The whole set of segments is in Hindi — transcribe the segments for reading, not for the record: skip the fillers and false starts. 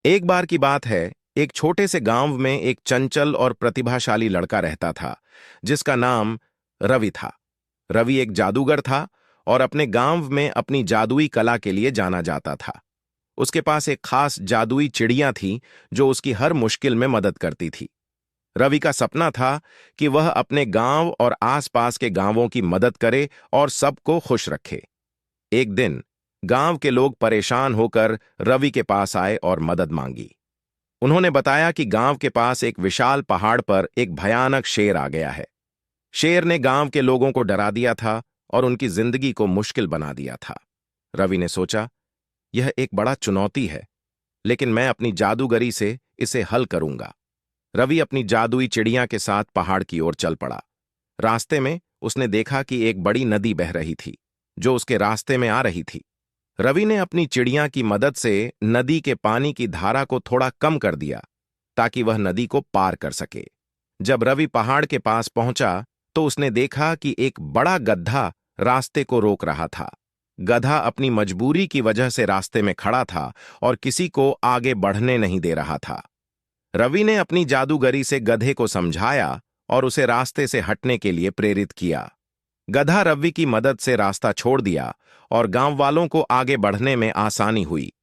एक बार की बात है, एक छोटे से गांव में एक चंचल और प्रतिभाशाली लड़का रहता था, जिसका नाम रवि था। रवि एक जादूगर था और अपने गांव में अपनी जादुई कला के लिए जाना जाता था। उसके पास एक खास जादुई चिड़िया थी, जो उसकी हर मुश्किल में मदद करती थी। रवि का सपना था कि वह अपने गांव और आसपास के गांवों की मदद करे और सबको खुश रखे। एक दिन गांव के लोग परेशान होकर रवि के पास आए और मदद मांगी। उन्होंने बताया कि गांव के पास एक विशाल पहाड़ पर एक भयानक शेर आ गया है। शेर ने गांव के लोगों को डरा दिया था और उनकी जिंदगी को मुश्किल बना दिया था। रवि ने सोचा, यह एक बड़ा चुनौती है, लेकिन मैं अपनी जादूगरी से इसे हल करूंगा। रवि अपनी जादुई चिड़िया के साथ पहाड़ की ओर चल पड़ा। रास्ते में उसने देखा कि एक बड़ी नदी बह रही थी, जो उसके रास्ते में आ रही थी। रवि ने अपनी चिड़िया की मदद से नदी के पानी की धारा को थोड़ा कम कर दिया, ताकि वह नदी को पार कर सके। जब रवि पहाड़ के पास पहुंचा, तो उसने देखा कि एक बड़ा गधा रास्ते को रोक रहा था। गधा अपनी मजबूरी की वजह से रास्ते में खड़ा था और किसी को आगे बढ़ने नहीं दे रहा था। रवि ने अपनी जादूगरी से गधे को समझाया और उसे रास्ते से हटने के लिए प्रेरित किया। गधा रवि की मदद से रास्ता छोड़ दिया और गांव वालों को आगे बढ़ने में आसानी हुई।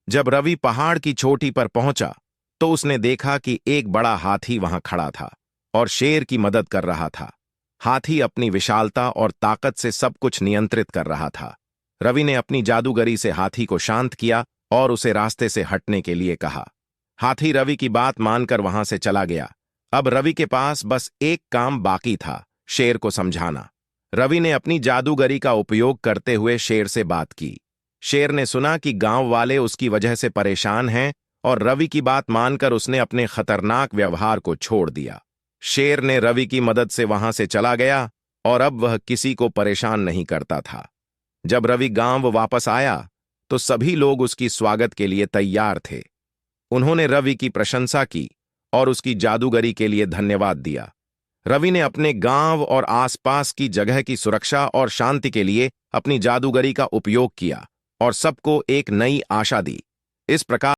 जब रवि पहाड़ की चोटी पर पहुंचा, तो उसने देखा कि एक बड़ा हाथी वहां खड़ा था और शेर की मदद कर रहा था। हाथी अपनी विशालता और ताकत से सब कुछ नियंत्रित कर रहा था। रवि ने अपनी जादूगरी से हाथी को शांत किया और उसे रास्ते से हटने के लिए कहा। हाथी रवि की बात मानकर वहां से चला गया। अब रवि के पास बस एक काम बाकी था, शेर को समझाना। रवि ने अपनी जादूगरी का उपयोग करते हुए शेर से बात की। शेर ने सुना कि गांव वाले उसकी वजह से परेशान हैं और रवि की बात मानकर उसने अपने खतरनाक व्यवहार को छोड़ दिया। शेर ने रवि की मदद से वहां से चला गया और अब वह किसी को परेशान नहीं करता था। जब रवि गांव वापस आया, तो सभी लोग उसकी स्वागत के लिए तैयार थे। उन्होंने रवि की प्रशंसा की और उसकी जादूगरी के लिए धन्यवाद दिया। रवि ने अपने गांव और आसपास की जगह की सुरक्षा और शांति के लिए अपनी जादूगरी का उपयोग किया और सबको एक नई आशा दी। इस प्रकार